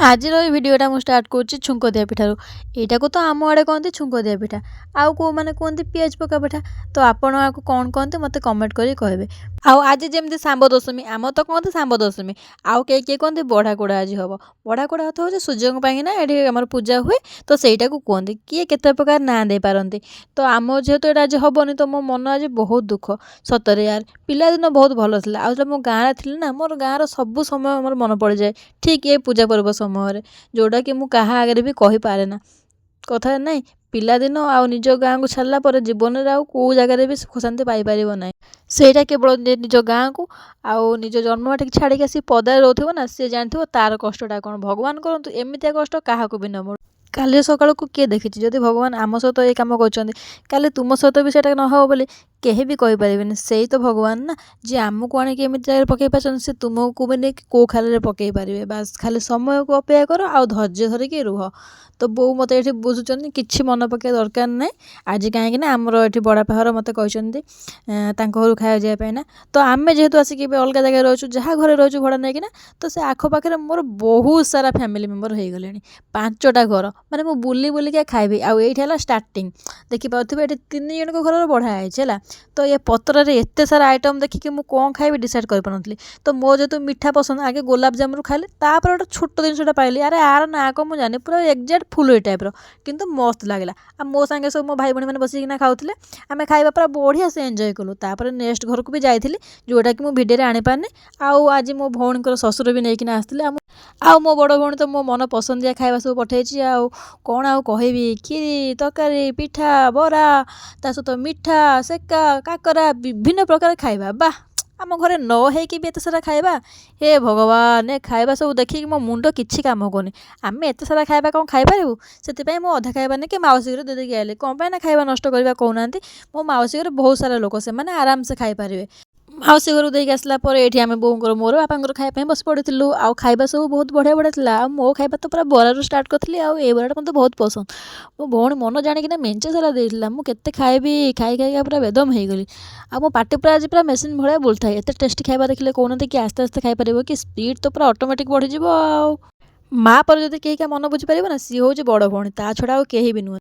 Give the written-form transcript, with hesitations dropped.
ଆଜିର ଏଇ ଭିଡ଼ିଓଟା ମୁଁ ଷ୍ଟାର୍ଟ କରୁଛି ଛୁଙ୍କ ଦିଆ ପିଠାରୁ। ଏଇଟାକୁ ତ ଆମ ଆଡ଼େ କହନ୍ତି ଛୁଙ୍କ ଦିଆ ପିଠା, ଆଉ କେଉଁମାନେ କୁହନ୍ତି ପିଆଜ ପକା ପିଠା। ତ ଆପଣ ଆକୁ କ'ଣ କହନ୍ତି ମୋତେ କମେଣ୍ଟ କରି କହିବେ। ଆଉ ଆଜି ଯେମିତି ଶାମ୍ବ ଦଶମୀ, ଆମର ତ କହନ୍ତି ଶାମ୍ବ ଦଶମୀ, ଆଉ କିଏ କିଏ କହନ୍ତି ବଢ଼ା କୁଢ଼ା ଆଜି ହେବ। ବଢ଼ା କୁଢ଼ା ଅର୍ଥ ହେଉଛି ସୂର୍ଯ୍ୟଙ୍କ ପାଇଁକିନା ଏଠି ଆମର ପୂଜା ହୁଏ, ତ ସେଇଟାକୁ କୁହନ୍ତି। କିଏ କେତେ ପ୍ରକାର ନାଁ ଦେଇପାରନ୍ତି। ତ ଆମ ଯେହେତୁ ଏଇଟା ଆଜି ହେବନି, ତ ମୋ ମନ ଆଜି ବହୁତ ଦୁଃଖ। ସତରେ ୟାର, ପିଲାଦିନ ବହୁତ ଭଲ ଥିଲା। ଆଉ ଯେତେବେଳେ ମୁଁ ଗାଁରେ ଥିଲି ନା, ମୋର ଗାଁର ସବୁ ସମୟ ମୋର ମନେ ପଡ଼ିଯାଏ। ଠିକ୍ ଏ ପୂଜା ପର୍ବ ସମୟରେ, ଯେଉଁଟାକି ମୁଁ କାହା ଆଗରେ ବି କହିପାରେ ନା। କଥାରେ ନାହିଁ, ପିଲାଦିନ ଆଉ ନିଜ ଗାଁକୁ ଛାଡ଼ିଲା ପରେ ଜୀବନରେ ଆଉ କେଉଁ ଜାଗାରେ ବି ସୁଖ ଶାନ୍ତି ପାଇପାରିବ ନାହିଁ। ସେଇଟା କେବଳ ନିଜ ଗାଁକୁ ଆଉ ନିଜ ଜନ୍ମମାଟିକି ଛାଡ଼ିକି ଆସି ପଦାରେ ରହୁଥିବ ନା, ସିଏ ଜାଣିଥିବ ତାର କଷ୍ଟଟା କ'ଣ। ଭଗବାନ କରନ୍ତୁ ଏମିତିଆ କଷ୍ଟ କାହାକୁ ବି ନ ମିଳୁ। କାଲି ସକାଳକୁ କିଏ ଦେଖିଛି? ଯଦି ଭଗବାନ ଆମ ସହିତ ଏଇ କାମ କରୁଛନ୍ତି, କାଲି ତୁମ ସହିତ ବି ସେଇଟା ନ ହେବ ବୋଲି କେହି ବି କହିପାରିବେନି। ସେଇ ତ ଭଗବାନ ନା, ଯିଏ ଆମକୁ ଆଣିକି ଏମିତି ଜାଗାରେ ପକାଇ ପାରୁଛନ୍ତି, ସେ ତୁମକୁ ବି ନେଇକି କେଉଁ ଖାଲିରେ ପକାଇ ପାରିବେ। ବାସ୍ ଖାଲି ସମୟକୁ ଅପେକ୍ଷା କର ଆଉ ଧୈର୍ଯ୍ୟ ଧରିକି ରୁହ। ତ ବୋଉ ମୋତେ ଏଠି ବୁଝୁଛନ୍ତି, କିଛି ମନେ ପକାଇବା ଦରକାର ନାହିଁ। ଆଜି କାହିଁକିନା ଆମର ଏଠି ବଡ଼ବାପା ଘର ମୋତେ କହିଛନ୍ତି ତାଙ୍କ ଘରକୁ ଖାଇବା ଯିବା ପାଇଁ ନା। ତ ଆମେ ଯେହେତୁ ଆସିକି ଏବେ ଅଲଗା ଜାଗାରେ ରହୁଛୁ, ଯାହା ଘରେ ରହୁଛୁ ଭଡ଼ା ନେଇକିନା, ତ ସେ ଆଖପାଖରେ ମୋର ବହୁତ ସାରା ଫ୍ୟାମିଲି ମେମ୍ବର ହେଇଗଲେଣି। 5ଟା ଘର, ମାନେ ମୁଁ ବୁଲି ବୁଲିକା ଖାଇବି। ଆଉ ଏଇଠି ହେଲା ଷ୍ଟାର୍ଟିଂ। ଦେଖିପାରୁଥିବେ ଏଠି 3 ଜଣଙ୍କ ଘରର ବଢ଼ା ହେଇଛି ହେଲା। ତ ଏ ପତ୍ରରେ ଏତେ ସାରା ଆଇଟମ୍ ଦେଖିକି ମୁଁ କ'ଣ ଖାଇବି ଡିସାଇଡ଼୍ କରିପାରୁନଥିଲି। ତ ମୋ ଯେହେତୁ ମିଠା ପସନ୍ଦ, ଆଗେ ଗୋଲାପଜାମୁରୁ ଖାଇଲି, ତାପରେ ଗୋଟେ ଛୋଟ ଜିନିଷଟା ପାଇଲି। ଆରେ ଆର ନାଁ କ'ଣ ମୁଁ ଜାଣିନି, ପୁରା ଏକ୍ଜାକ୍ଟ ଫୁଲୁରି ଟାଇପ୍ର, କିନ୍ତୁ ମସ୍ତ ଲାଗିଲା। ଆଉ ମୋ ସାଙ୍ଗେ ସବୁ ମୋ ଭାଇ ଭଉଣୀମାନେ ବସିକିନା ଖାଉଥିଲେ। ଆମେ ଖାଇବା ପୁରା ବଢ଼ିଆ ସେ ଏନ୍ଜୟ କଲୁ। ତାପରେ ନେକ୍ସଟ ଘରକୁ ବି ଯାଇଥିଲି, ଯେଉଁଟାକି ମୁଁ ଭିଡ଼ିଓରେ ଆଣିପାରିନି। ଆଉ ଆଜି ମୋ ଭଉଣୀଙ୍କର ଶ୍ୱଶୁର ବି ନେଇକିନା ଆସିଥିଲେ। ଆଉ ମୋ ବଡ଼ ଭଉଣୀ ତ ମୋ ମନ ପସନ୍ଦିଆ ଖାଇବା ସବୁ ପଠାଇଛି। ଆଉ କ'ଣ ଆଉ କହିବି, କ୍ଷୀରି, ତରକାରୀ, ପିଠା, ବରା, ତା ସହିତ ମିଠା, ସେକା, କାକରା, ବିଭିନ୍ନ ପ୍ରକାର ଖାଇବା। ବାଃ, ଆମ ଘରେ ନ ହେଇକି ବି ଏତେ ସାରା ଖାଇବା। ହେ ଭଗବାନ, ଏ ଖାଇବା ସବୁ ଦେଖିକି ମୋ ମୁଣ୍ଡ କିଛି କାମ କରୁନି। ଆମେ ଏତେ ସାରା ଖାଇବା କ'ଣ ଖାଇପାରିବୁ? ସେଥିପାଇଁ ମୁଁ ଅଧା ଖାଇବା ନେଇକି ମାଉସୀ ଘରେ ଦେଇଦେଇକି ଆଇଲି। କ'ଣ ପାଇଁ ନା ଖାଇବା ନଷ୍ଟ କରିବା କହୁନାହାନ୍ତି। ମୋ ମାଉସୀ ଘରେ ବହୁତ ସାରା ଲୋକ, ସେମାନେ ଆରାମସେ ଖାଇପାରିବେ। ମାଉସୀ ଘରକୁ ଦେଇକି ଆସିଲା ପରେ ଏଇଠି ଆମେ ବୋଉଙ୍କର ମୋର ବାପାଙ୍କର ଖାଇବା ପାଇଁ ବସି ପଡ଼ିଥିଲୁ। ଆଉ ଖାଇବା ସବୁ ବହୁତ ବଢ଼ିଆ ବଢ଼ିଆ ଥିଲା। ଆଉ ମୋ ଖାଇବା ତ ପୁରା ବରାରୁ ଷ୍ଟାର୍ଟ କରିଥିଲି। ଆଉ ଏଇ ବରାଟା ମୋତେ ବହୁତ ପସନ୍ଦ। ମୋ ଭଉଣୀ ମନ ଜାଣିକିନା ମେଞ୍ଚେ ସାରା ଦେଇଥିଲା। ମୁଁ କେତେ ଖାଇବି, ଖାଇ ଖାଇକା ପୁରା ବେଦମ ହେଇଗଲି। ଆଉ ମୋ ପାଟି ପୁରା ଆଜି ପୁରା ମେସିନ୍ ଭଳିଆ ବୁଲୁଥାଏ। ଏତେ ଟେଷ୍ଟି ଖାଇବା ଦେଖିଲେ କହୁନାହାନ୍ତି କି ଆସ୍ତେ ଆସ୍ତେ ଖାଇପାରିବ କି? ସ୍ପିଡ଼ ତ ପୁରା ଅଟୋମେଟିକ୍ ବଢ଼ିଯିବ। ଆଉ ମା' ପରେ ଯଦି କେହି ମନ ବୁଝିପାରିବ ନା, ସିଏ ହେଉଛି ବଡ଼ ଭଉଣୀ। ତା ଛଡ଼ା ଆଉ କେହି ବି ନୁହଁ।